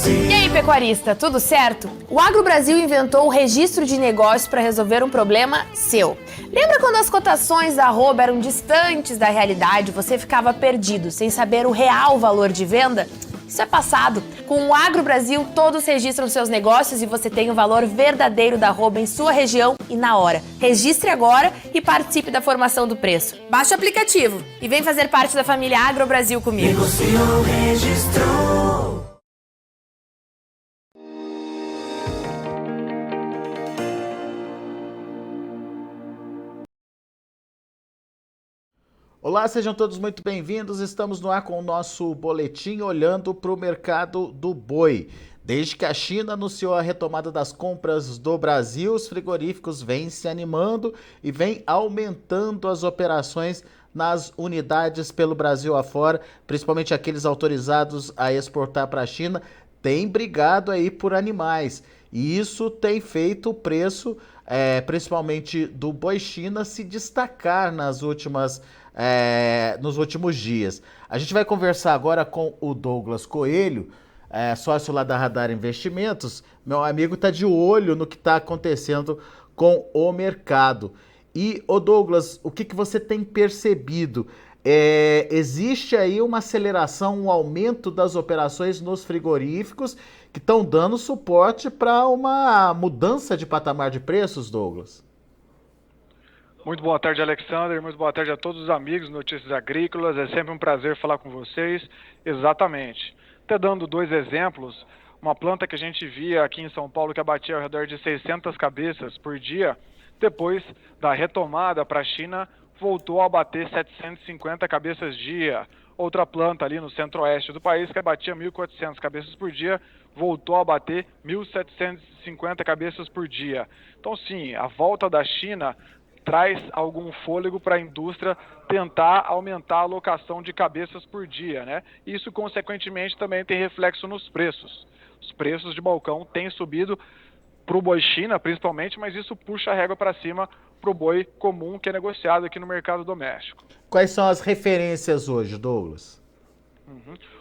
E aí, pecuarista, tudo certo? O Agro Brasil inventou o registro de negócios para resolver um problema seu. Lembra quando as cotações da arroba eram distantes da realidade, você ficava perdido, sem saber o real valor de venda? Isso é passado. Com o Agro Brasil, todos registram seus negócios e você tem o valor verdadeiro da arroba em sua região e na hora. Registre agora e participe da formação do preço. Baixe o aplicativo e vem fazer parte da família Agro Brasil comigo. Negociou, registrou. Olá, sejam todos muito bem-vindos. Estamos no ar com o nosso boletim olhando para o mercado do boi. Desde que a China anunciou a retomada das compras do Brasil, os frigoríficos vêm se animando e vêm aumentando as operações nas unidades pelo Brasil afora, principalmente aqueles autorizados a exportar para a China, têm brigado aí por animais. E isso tem feito o preço, principalmente do boi China, se destacar nos últimos dias. A gente vai conversar agora com o Douglas Coelho, sócio lá da Radar Investimentos. Meu amigo está de olho no que está acontecendo com o mercado. E, ô Douglas, o que você tem percebido? Existe aí uma aceleração, um aumento das operações nos frigoríficos que estão dando suporte para uma mudança de patamar de preços, Douglas? Muito boa tarde, Alexander. Muito boa tarde a todos os amigos Notícias Agrícolas. É sempre um prazer falar com vocês. Exatamente. Até dando dois exemplos, uma planta que a gente via aqui em São Paulo que abatia ao redor de 600 cabeças por dia, depois da retomada para a China, voltou a abater 750 cabeças dia. Outra planta ali no centro-oeste do país que abatia 1.400 cabeças por dia, voltou a bater 1.750 cabeças por dia. Então sim, a volta da China traz algum fôlego para a indústria tentar aumentar a alocação de cabeças por dia, né? Isso, consequentemente, também tem reflexo nos preços. Os preços de balcão têm subido para o boi China, principalmente, mas isso puxa a régua para cima para o boi comum que é negociado aqui no mercado doméstico. Quais são as referências hoje, Douglas?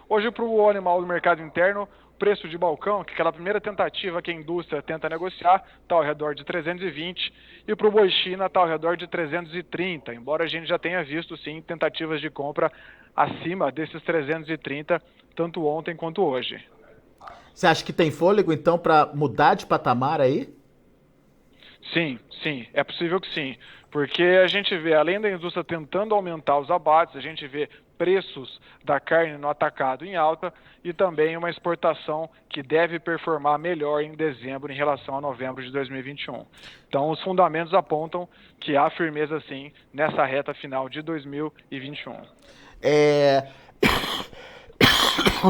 Hoje, para o animal do mercado interno, o preço de balcão, que é aquela primeira tentativa que a indústria tenta negociar, está ao redor de 320, e para o boi China está ao redor de 330, embora a gente já tenha visto, sim, tentativas de compra acima desses 330, tanto ontem quanto hoje. Você acha que tem fôlego, então, para mudar de patamar aí? Sim, é possível que sim, porque a gente vê, além da indústria tentando aumentar os abates, a gente vê preços da carne no atacado em alta e também uma exportação que deve performar melhor em dezembro em relação a novembro de 2021. Então, os fundamentos apontam que há firmeza, sim, nessa reta final de 2021.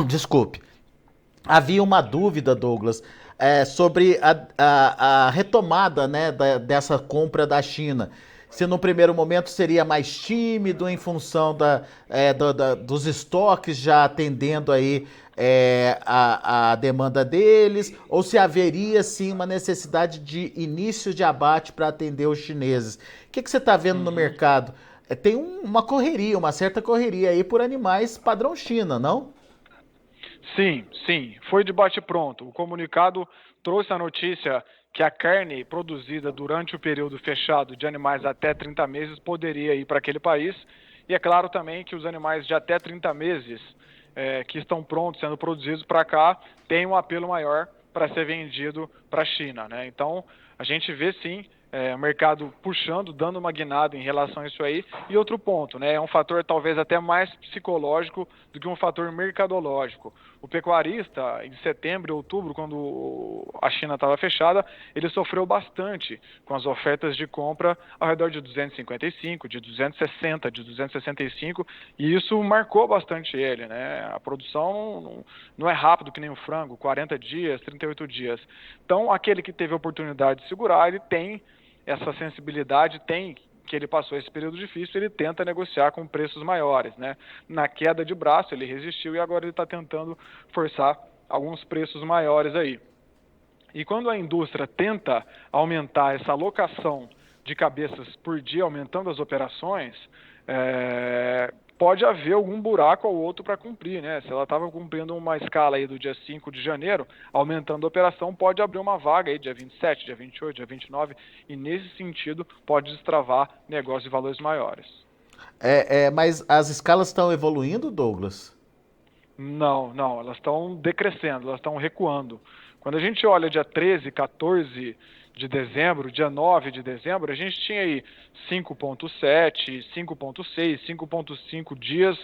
Desculpe. Havia uma dúvida, Douglas, sobre a retomada, né, dessa compra da China. Se no primeiro momento seria mais tímido em função dos estoques já atendendo aí a demanda deles, ou se haveria sim uma necessidade de início de abate para atender os chineses. O que você está vendo no mercado? Tem uma certa correria aí por animais padrão China, não? Sim, foi de bate-pronto. O comunicado trouxe a notícia que a carne produzida durante o período fechado de animais até 30 meses poderia ir para aquele país. E é claro também que os animais de até 30 meses que estão prontos, sendo produzidos para cá, têm um apelo maior para ser vendido para a China, né? Então, a gente vê sim o mercado puxando, dando uma guinada em relação a isso aí. E outro ponto, né, é um fator talvez até mais psicológico do que um fator mercadológico. O pecuarista, em setembro e outubro, quando a China estava fechada, ele sofreu bastante com as ofertas de compra ao redor de 255, de 260, de 265, e isso marcou bastante ele, né? A produção não é rápido que nem o frango, 40 dias, 38 dias. Então, aquele que teve a oportunidade de segurar, ele tem essa sensibilidade, que ele passou esse período difícil, ele tenta negociar com preços maiores, né? Na queda de braço ele resistiu e agora ele está tentando forçar alguns preços maiores aí. E quando a indústria tenta aumentar essa alocação de cabeças por dia, aumentando as operações, pode haver algum buraco ou outro para cumprir, né? Se ela estava cumprindo uma escala aí do dia 5 de janeiro, aumentando a operação, pode abrir uma vaga aí dia 27, dia 28, dia 29, e nesse sentido pode destravar negócios de valores maiores. Mas as escalas estão evoluindo, Douglas? Não, elas estão decrescendo, elas estão recuando. Quando a gente olha dia 13, 14 de dezembro, dia 9 de dezembro, a gente tinha aí 5,7, 5,6, 5,5 dias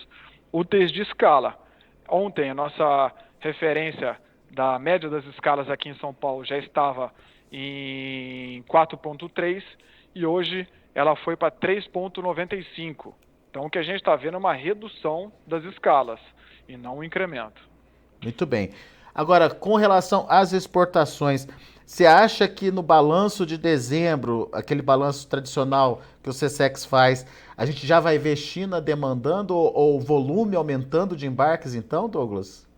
úteis de escala. Ontem a nossa referência da média das escalas aqui em São Paulo já estava em 4,3 e hoje ela foi para 3,95. Então o que a gente está vendo é uma redução das escalas e não um incremento. Muito bem. Agora, com relação às exportações, você acha que no balanço de dezembro, aquele balanço tradicional que o SESEX faz, a gente já vai ver China demandando ou volume aumentando de embarques então, Douglas?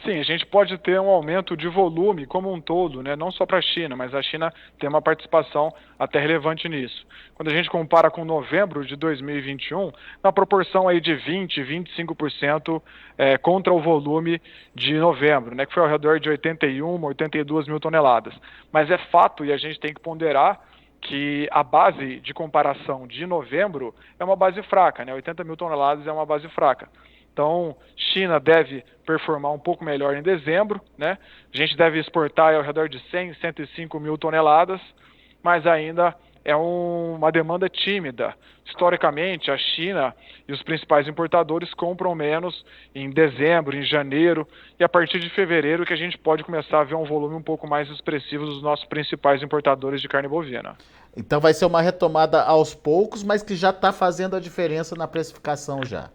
Sim, a gente pode ter um aumento de volume como um todo, né? Não só para a China, mas a China tem uma participação até relevante nisso. Quando a gente compara com novembro de 2021, na proporção aí de 20, 25% contra o volume de novembro, né? Que foi ao redor de 81, 82 mil toneladas. Mas é fato, e a gente tem que ponderar, que a base de comparação de novembro é uma base fraca, né? 80 mil toneladas é uma base fraca. Então, China deve performar um pouco melhor em dezembro, né? A gente deve exportar ao redor de 100, 105 mil toneladas, mas ainda é uma demanda tímida. Historicamente, a China e os principais importadores compram menos em dezembro, em janeiro, e a partir de fevereiro que a gente pode começar a ver um volume um pouco mais expressivo dos nossos principais importadores de carne bovina. Então vai ser uma retomada aos poucos, mas que já está fazendo a diferença na precificação já.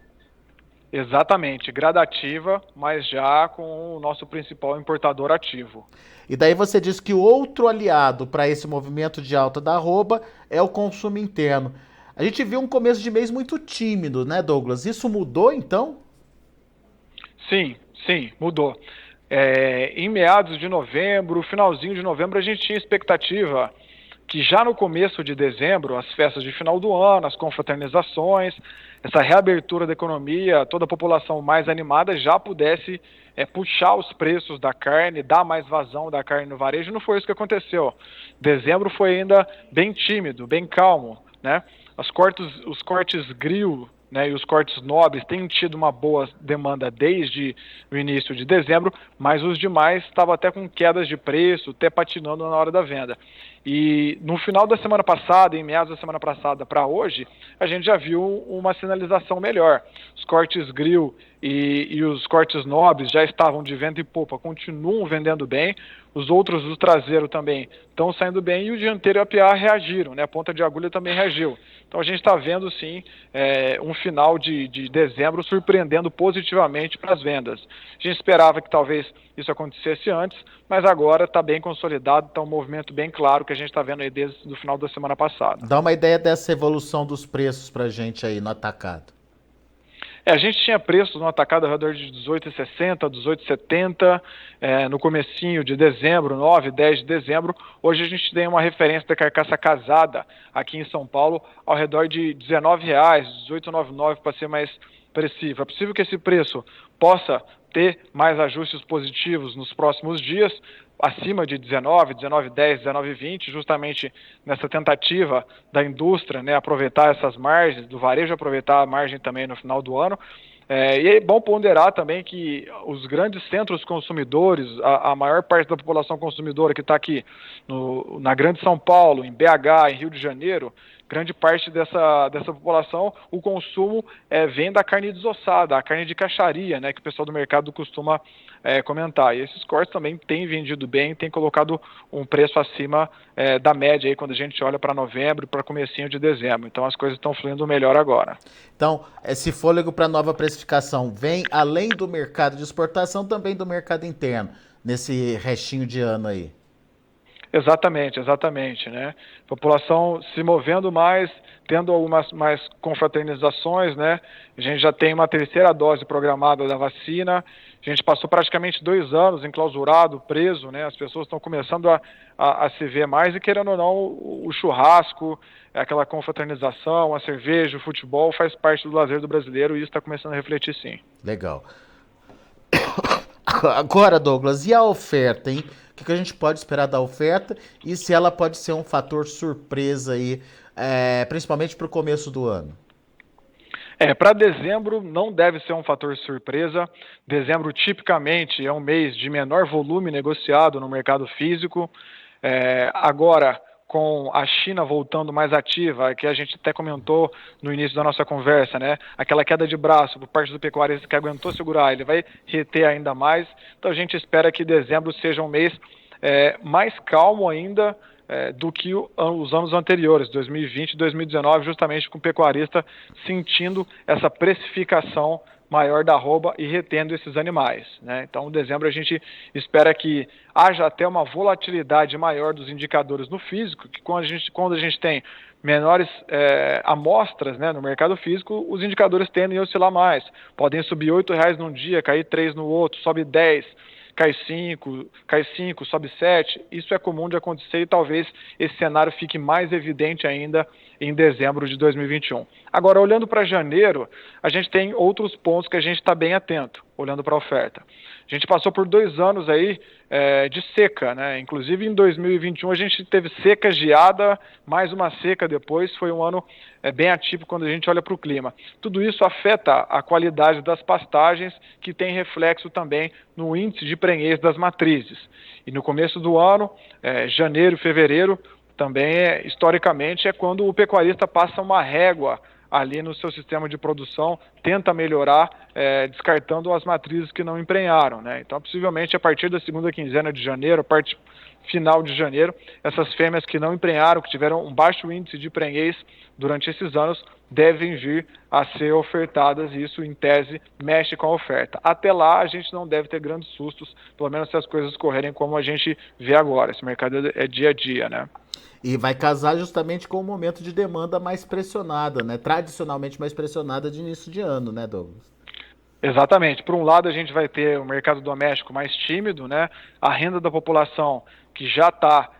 Exatamente, gradativa, mas já com o nosso principal importador ativo. E daí você diz que o outro aliado para esse movimento de alta da arroba é o consumo interno. A gente viu um começo de mês muito tímido, né, Douglas? Isso mudou, então? Sim, mudou. Em meados de novembro, finalzinho de novembro, a gente tinha expectativa que já no começo de dezembro, as festas de final do ano, as confraternizações, essa reabertura da economia, toda a população mais animada já pudesse puxar os preços da carne, dar mais vazão da carne no varejo. Não foi isso que aconteceu. Dezembro foi ainda bem tímido, bem calmo, né? Os cortes grill, né, e os cortes nobres têm tido uma boa demanda desde o início de dezembro, mas os demais estavam até com quedas de preço, até patinando na hora da venda. E no final da semana passada, em meados da semana passada para hoje, a gente já viu uma sinalização melhor. Os cortes grill e os cortes nobres já estavam de vento e popa, continuam vendendo bem. Os outros, os traseiros também, estão saindo bem e o dianteiro e a PA reagiram, né? A ponta de agulha também reagiu. Então a gente está vendo sim um final de dezembro surpreendendo positivamente para as vendas. A gente esperava que talvez isso acontecesse antes, mas agora está bem consolidado, está um movimento bem claro que a gente está vendo aí desde o final da semana passada. Dá uma ideia dessa evolução dos preços para a gente aí no atacado. A gente tinha preços no atacado ao redor de 18,60, 18,70 no comecinho de dezembro, 9, 10 de dezembro. Hoje a gente tem uma referência da carcaça casada aqui em São Paulo ao redor de R$19, 18,99 para ser mais preciso. É possível que esse preço possa ter mais ajustes positivos nos próximos dias, acima de 19, 19,10, 19,20, justamente nessa tentativa da indústria, né, aproveitar essas margens, do varejo aproveitar a margem também no final do ano. E é bom ponderar também que os grandes centros consumidores, a maior parte da população consumidora que está aqui na Grande São Paulo, em BH, em Rio de Janeiro, grande parte dessa população, o consumo vem da carne desossada, a carne de caixaria, né, que o pessoal do mercado costuma comentar. E esses cortes também têm vendido bem, têm colocado um preço acima da média aí, quando a gente olha para novembro, para comecinho de dezembro. Então as coisas estão fluindo melhor agora. Então, esse fôlego para nova precificação vem além do mercado de exportação, também do mercado interno, nesse restinho de ano aí. Exatamente, né? População se movendo mais, tendo algumas mais confraternizações, né? A gente já tem uma terceira dose programada da vacina, A gente passou praticamente 2 anos enclausurado, preso, né? As pessoas estão começando a se ver mais e, querendo ou não, o churrasco, aquela confraternização, a cerveja, o futebol faz parte do lazer do brasileiro e isso está começando a refletir, sim. Legal. Agora, Douglas, e a oferta, hein? O que a gente pode esperar da oferta e se ela pode ser um fator surpresa aí, principalmente para o começo do ano? Para dezembro não deve ser um fator surpresa. Dezembro tipicamente é um mês de menor volume negociado no mercado físico. Agora, com a China voltando mais ativa, que a gente até comentou no início da nossa conversa, né? Aquela queda de braço por parte do pecuarista que aguentou segurar, ele vai reter ainda mais. Então a gente espera que dezembro seja um mês mais calmo ainda do que os anos anteriores, 2020 e 2019, justamente com o pecuarista sentindo essa precificação maior da arroba e retendo esses animais, né? Então, em dezembro a gente espera que haja até uma volatilidade maior dos indicadores no físico, que quando a gente tem menores amostras, né, no mercado físico, os indicadores tendem a oscilar mais. Podem subir R$8 num dia, cair 3 no outro, sobe 10, cai 5, sobe 7. Isso é comum de acontecer e talvez esse cenário fique mais evidente ainda em dezembro de 2021. Agora, olhando para janeiro, a gente tem outros pontos que a gente está bem atento, olhando para a oferta. A gente passou por 2 anos aí de seca, né? Inclusive em 2021 a gente teve seca, geada, mais uma seca depois, foi um ano bem atípico quando a gente olha para o clima. Tudo isso afeta a qualidade das pastagens, que tem reflexo também no índice de prenhez das matrizes. E no começo do ano, janeiro, fevereiro, também historicamente é quando o pecuarista passa uma régua ali no seu sistema de produção, tenta melhorar, descartando as matrizes que não emprenharam, né? Então, possivelmente, a partir da segunda quinzena de janeiro, a parte final de janeiro, essas fêmeas que não emprenharam, que tiveram um baixo índice de prenhez durante esses anos, devem vir a ser ofertadas e isso, em tese, mexe com a oferta. Até lá, a gente não deve ter grandes sustos, pelo menos se as coisas correrem como a gente vê agora. Esse mercado é dia a dia, né? E vai casar justamente com o momento de demanda mais pressionada, né? Tradicionalmente mais pressionada de início de ano, né, Douglas? Exatamente. Por um lado, a gente vai ter o mercado doméstico mais tímido, né? A renda da população que já está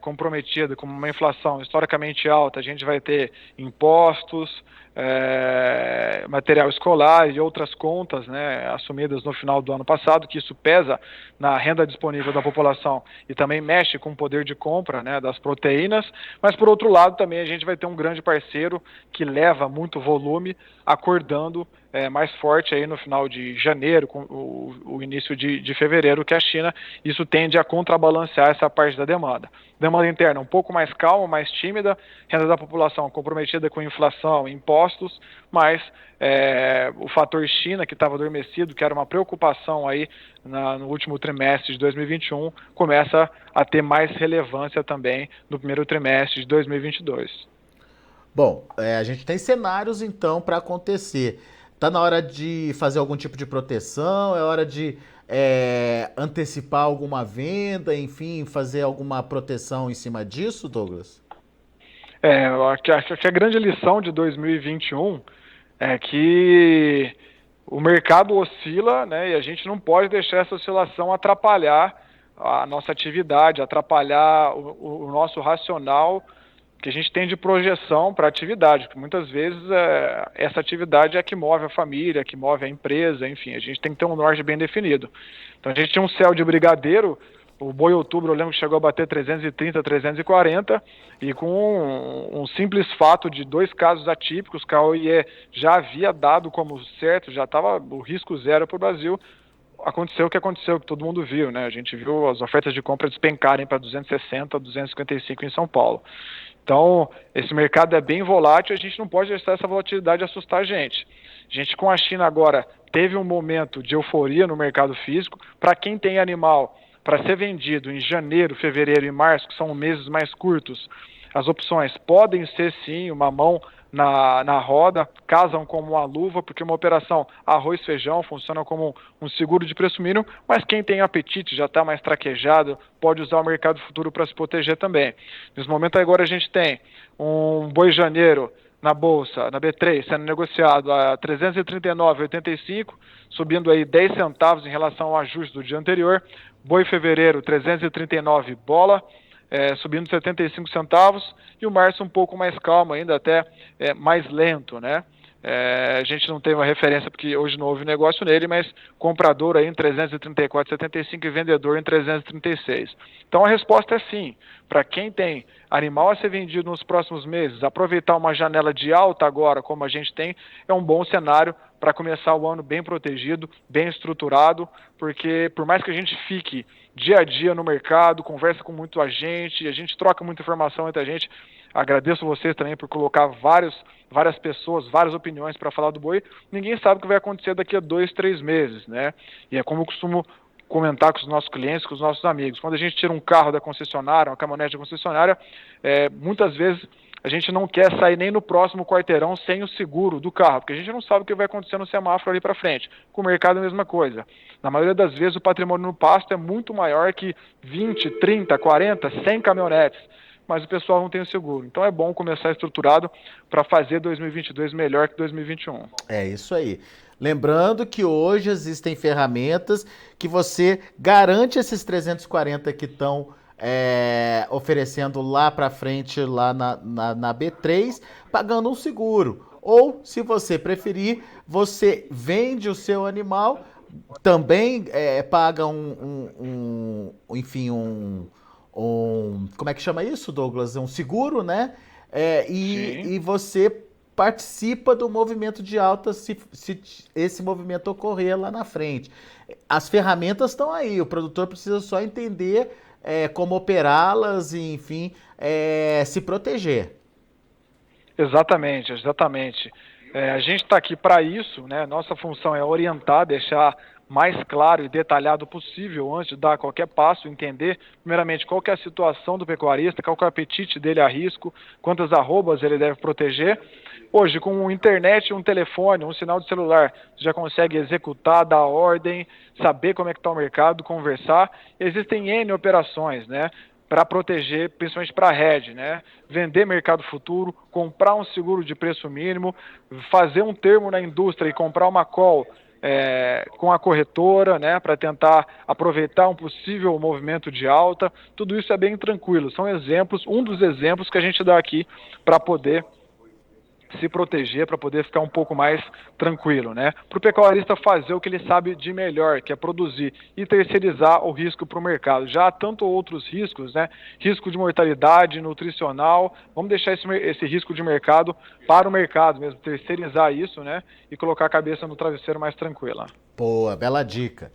comprometida com uma inflação historicamente alta, a gente vai ter impostos, material escolar e outras contas, né, assumidas no final do ano passado, que isso pesa na renda disponível da população e também mexe com o poder de compra, né, das proteínas, mas por outro lado também a gente vai ter um grande parceiro que leva muito volume, acordando mais forte aí no final de janeiro, com o início de fevereiro, que é a China. Isso tende a contrabalancear essa parte da demanda. Demanda interna um pouco mais calma, mais tímida, renda da população comprometida com inflação e impostos, mas o fator China, que estava adormecido, que era uma preocupação aí no último trimestre de 2021, começa a ter mais relevância também no primeiro trimestre de 2022. Bom, a gente tem cenários então para acontecer. Tá na hora de fazer algum tipo de proteção? É hora de antecipar alguma venda, enfim, fazer alguma proteção em cima disso, Douglas? Eu acho que a grande lição de 2021 é que o mercado oscila, né, e a gente não pode deixar essa oscilação atrapalhar a nossa atividade, atrapalhar o nosso racional que a gente tem de projeção para a atividade, porque muitas vezes essa atividade é que move a família, que move a empresa, enfim, a gente tem que ter um norte bem definido. Então a gente tinha um céu de brigadeiro, o boi outubro eu lembro que chegou a bater 330, 340, e com um simples fato de 2 casos atípicos, que a OIE já havia dado como certo, já estava o risco zero para o Brasil, aconteceu o que aconteceu, que todo mundo viu, né? A gente viu as ofertas de compra despencarem para 260, 255 em São Paulo. Então, esse mercado é bem volátil, a gente não pode deixar essa volatilidade assustar a gente. A gente, com a China agora, teve um momento de euforia no mercado físico. Para quem tem animal para ser vendido em janeiro, fevereiro e março, que são meses mais curtos, as opções podem ser, sim, uma mão na roda, casam como uma luva, porque uma operação arroz-feijão funciona como um seguro de preço mínimo, mas quem tem apetite, já está mais traquejado, pode usar o mercado futuro para se proteger também. Nesse momento agora a gente tem um boi janeiro na bolsa, na B3, sendo negociado a 339,85, subindo aí 10 centavos em relação ao ajuste do dia anterior. Boi fevereiro, 339 bola, subindo 75 centavos, e o março um pouco mais calmo ainda, até mais lento, né? A gente não teve uma referência porque hoje não houve negócio nele, mas comprador aí em 334,75 e vendedor em 336. Então a resposta é sim. Para quem tem animal a ser vendido nos próximos meses, aproveitar uma janela de alta agora, como a gente tem, é um bom cenário para começar o ano bem protegido, bem estruturado, porque por mais que a gente fique dia a dia no mercado, conversa com muito a gente troca muita informação entre a gente. Agradeço vocês também por colocar várias pessoas, várias opiniões para falar do boi. Ninguém sabe o que vai acontecer daqui a 2, 3 meses, né? E é como eu costumo comentar com os nossos clientes, com os nossos amigos. Quando a gente tira um carro da concessionária, uma caminhonete da concessionária, muitas vezes a gente não quer sair nem no próximo quarteirão sem o seguro do carro, porque a gente não sabe o que vai acontecer no semáforo ali para frente. Com o mercado é a mesma coisa. Na maioria das vezes o patrimônio no pasto é muito maior que 20, 30, 40, 100 caminhonetes. Mas o pessoal não tem o seguro. Então é bom começar estruturado para fazer 2022 melhor que 2021. É isso aí. Lembrando que hoje existem ferramentas que você garante esses 340 que estão oferecendo lá para frente, lá na B3, pagando um seguro. Ou, se você preferir, você vende o seu animal, também paga como é que chama isso, Douglas? Um seguro, né? E você participa do movimento de alta se esse movimento ocorrer lá na frente. As ferramentas estão aí, o produtor precisa só entender como operá-las e, enfim, se proteger. Exatamente. A gente está aqui para isso, né? Nossa função é orientar, deixar mais claro e detalhado possível antes de dar qualquer passo, entender primeiramente qual que é a situação do pecuarista, qual que é o apetite dele a risco, quantas arrobas ele deve proteger. Hoje, com internet, um telefone, um sinal de celular, você já consegue executar, dar ordem, saber como é que está o mercado, conversar. Existem N operações, né? Para proteger, principalmente para a rede, né? Vender mercado futuro, comprar um seguro de preço mínimo, fazer um termo na indústria e comprar uma call com a corretora, né, para tentar aproveitar um possível movimento de alta. Tudo isso é bem tranquilo. São exemplos, um dos exemplos que a gente dá aqui para poder se proteger, para poder ficar um pouco mais tranquilo, né? Para o pecuarista fazer o que ele sabe de melhor, que é produzir e terceirizar o risco para o mercado. Já há tanto outros riscos, né? Risco de mortalidade, nutricional. Vamos deixar esse risco de mercado para o mercado mesmo, terceirizar isso, né? E colocar a cabeça no travesseiro mais tranquila. Boa, bela dica.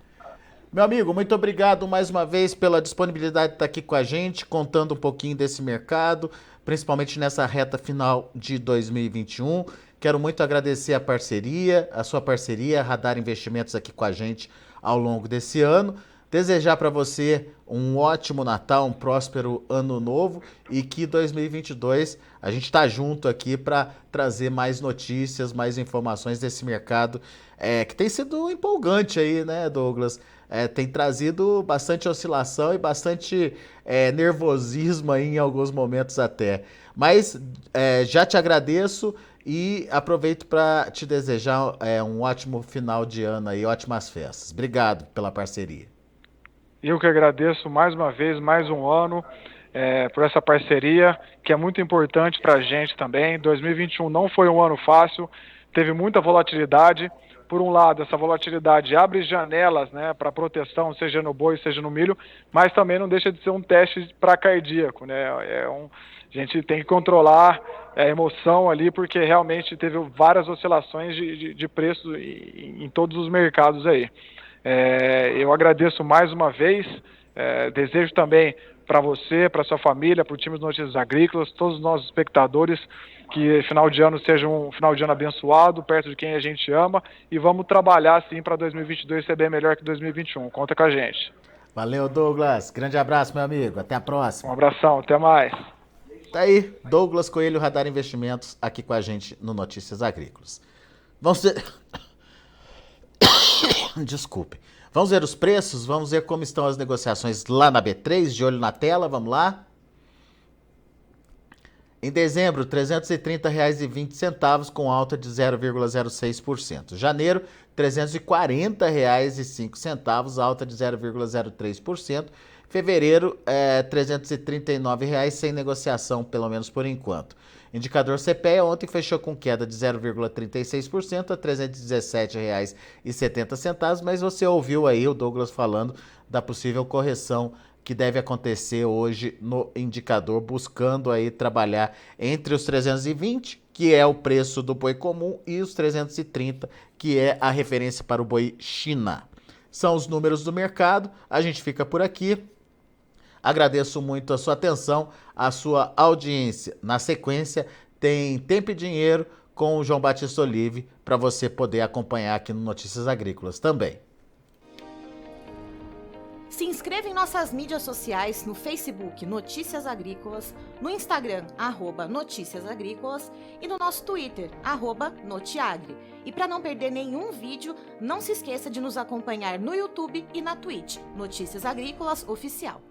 Meu amigo, muito obrigado mais uma vez pela disponibilidade de estar aqui com a gente, contando um pouquinho desse mercado, principalmente nessa reta final de 2021. Quero muito agradecer a sua parceria, Radar Investimentos aqui com a gente ao longo desse ano. Desejar para você um ótimo Natal, um próspero ano novo e que 2022 a gente está junto aqui para trazer mais notícias, mais informações desse mercado que tem sido empolgante aí, né, Douglas? Tem trazido bastante oscilação e bastante nervosismo aí em alguns momentos até. Mas já te agradeço e aproveito para te desejar um ótimo final de ano aí, ótimas festas. Obrigado pela parceria. Eu que agradeço mais uma vez, mais um ano, por essa parceria, que é muito importante para a gente também. 2021 não foi um ano fácil, teve muita volatilidade. Por um lado, essa volatilidade abre janelas, né, para proteção, seja no boi, seja no milho, mas também não deixa de ser um teste para cardíaco, né? A gente tem que controlar a emoção ali, porque realmente teve várias oscilações de preço em todos os mercados aí. Eu agradeço mais uma vez, desejo também para você, para sua família, para o time de Notícias Agrícolas, todos os nossos espectadores, que final de ano seja um final de ano abençoado, perto de quem a gente ama, e vamos trabalhar sim para 2022 ser bem melhor que 2021. Conta com a gente. Valeu, Douglas. Grande abraço, meu amigo. Até a próxima. Um abração, até mais. Tá aí, Douglas Coelho, Radar Investimentos, aqui com a gente no Notícias Agrícolas. Vamos ver... Desculpe. Vamos ver os preços, vamos ver como estão as negociações lá na B3, de olho na tela, vamos lá. Em dezembro, R$ 330,20 com alta de 0,06%. Janeiro, R$ 340,05, alta de 0,03%. Fevereiro, R$ 339 sem negociação, pelo menos por enquanto. Indicador CPEA ontem fechou com queda de 0,36% a R$ 317,70, mas você ouviu aí o Douglas falando da possível correção que deve acontecer hoje no indicador, buscando aí trabalhar entre os 320, que é o preço do boi comum, e os 330, que é a referência para o boi China. São os números do mercado, a gente fica por aqui. Agradeço muito a sua atenção, a sua audiência. Na sequência, tem Tempo e Dinheiro com o João Batista Olive, para você poder acompanhar aqui no Notícias Agrícolas também. Se inscreva em nossas mídias sociais, no Facebook Notícias Agrícolas, no Instagram @Notícias Agrícolas e no nosso Twitter @Notiagre. E para não perder nenhum vídeo, não se esqueça de nos acompanhar no YouTube e na Twitch, Notícias Agrícolas Oficial.